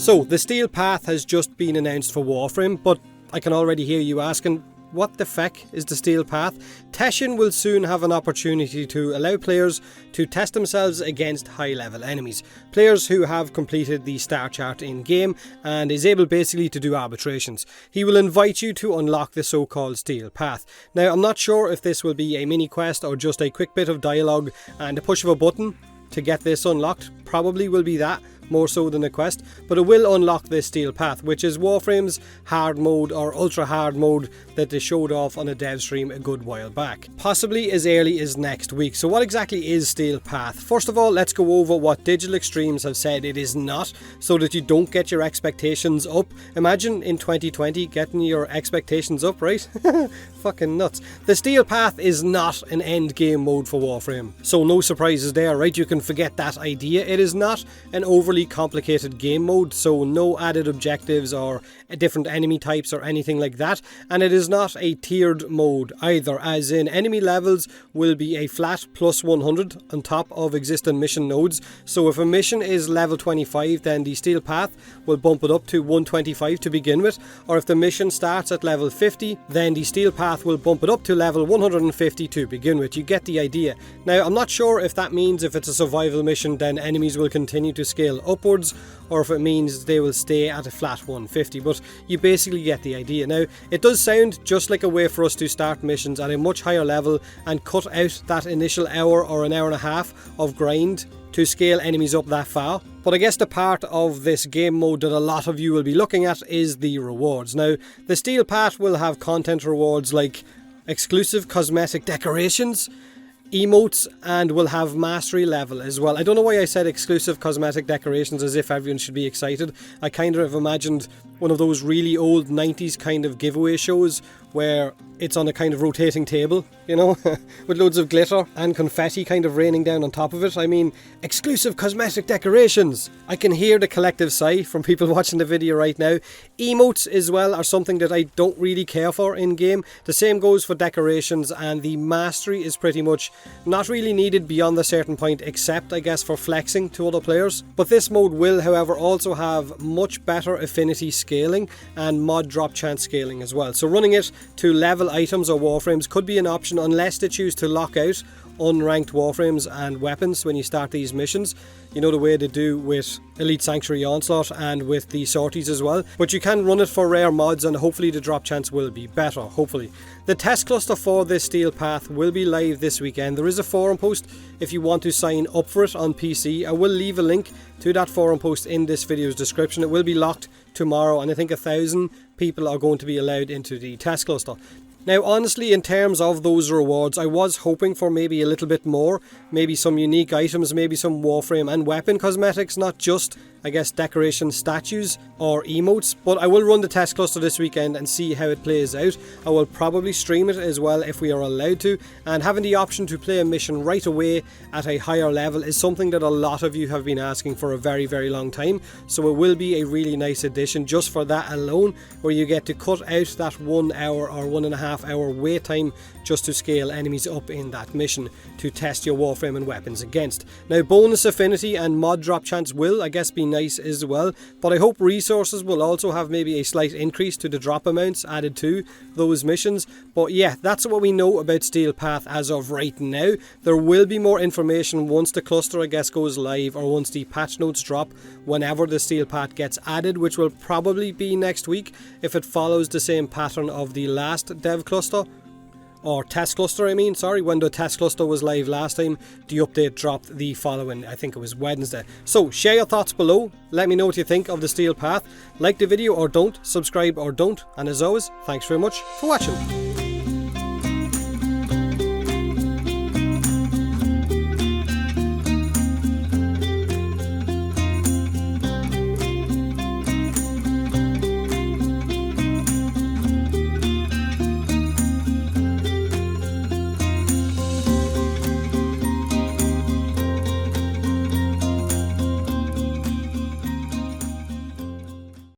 So, the Steel Path has just been announced for Warframe, but I can already hear you asking, what the feck is the Steel Path? Teshin will soon have an opportunity to allow players to test themselves against high-level enemies. Players who have completed the star chart in-game and is able basically to do arbitrations. He will invite you to unlock the so-called Steel Path. Now, I'm not sure if this will be a mini-quest or just a quick bit of dialogue and a push of a button to get this unlocked. Probably will be that, more so than a quest, but it will unlock this Steel Path, which is Warframe's hard mode or ultra hard mode that they showed off on a dev stream a good while back, possibly as early as next week. So what exactly is Steel Path? First of all, let's go over what Digital Extremes have said it is not, so that you don't get your expectations up. Imagine in 2020 getting your expectations up, right? Fucking nuts. The Steel Path is not an end game mode for Warframe, so no surprises there, right? You can forget that idea. It is not an overly complicated game mode, so no added objectives or different enemy types or anything like that, and it is not a tiered mode either, as in enemy levels will be a flat plus 100 on top of existing mission nodes. So if a mission is level 25, then the Steel Path will bump it up to 125 to begin with, or if the mission starts at level 50, then the Steel Path will bump it up to level 150 to begin with. You get the idea. Now, I'm not sure if that means if it's a survival mission then enemies will continue to scale upwards, or if it means they will stay at a flat 150, but you basically get the idea. Now, it does sound just like a way for us to start missions at a much higher level and cut out that initial hour or an hour and a half of grind to scale enemies up that far. But I guess the part of this game mode that a lot of you will be looking at is the rewards. Now, the Steel Path will have content rewards like exclusive cosmetic decorations, emotes, and will have mastery level as well. I don't know why I said exclusive cosmetic decorations as if everyone should be excited. I kind of imagined one of those really old 90s kind of giveaway shows where it's on a kind of rotating table, you know, with loads of glitter and confetti kind of raining down on top of it. I mean, exclusive cosmetic decorations. I can hear the collective sigh from people watching the video right now. Emotes as well are something that I don't really care for in game. The same goes for decorations, and the mastery is pretty much not really needed beyond a certain point, except I guess for flexing to other players. But this mode will, however, also have much better affinity scaling and mod drop chance scaling as well. So running it to level items or warframes could be an option unless they choose to lock out unranked warframes and weapons when you start these missions. You know, the way they do with Elite Sanctuary Onslaught and with the sorties as well. But you can run it for rare mods and hopefully the drop chance will be better, hopefully. The test cluster for this Steel Path will be live this weekend. There is a forum post if you want to sign up for it on PC. I will leave a link to that forum post in this video's description. It will be locked tomorrow, and I think 1,000 people are going to be allowed into the test cluster. Now, honestly, in terms of those rewards, I was hoping for maybe a little bit more, maybe some unique items, maybe some Warframe and weapon cosmetics, not just, I guess, decoration statues or emotes. But I will run the test cluster this weekend and see how it plays out. I will probably stream it as well if we are allowed to, and having the option to play a mission right away at a higher level is something that a lot of you have been asking for a very, very long time. So it will be a really nice addition just for that alone, where you get to cut out that 1 hour or 1.5 hour wait time just to scale enemies up in that mission to test your Warframe and weapons against. Now, bonus affinity and mod drop chance will, I guess, be nice as well, but I hope resources will also have maybe a slight increase to the drop amounts added to those missions. But yeah, that's what we know about Steel Path as of right now. There will be more information once the cluster, I guess, goes live, or once the patch notes drop, whenever the Steel Path gets added, which will probably be next week if it follows the same pattern of the last dev cluster. Or test cluster, when the test cluster was live last time, the update dropped the following, I think it was Wednesday. So share your thoughts below, let me know what you think of the Steel Path, like the video or don't, subscribe or don't, and as always, thanks very much for watching.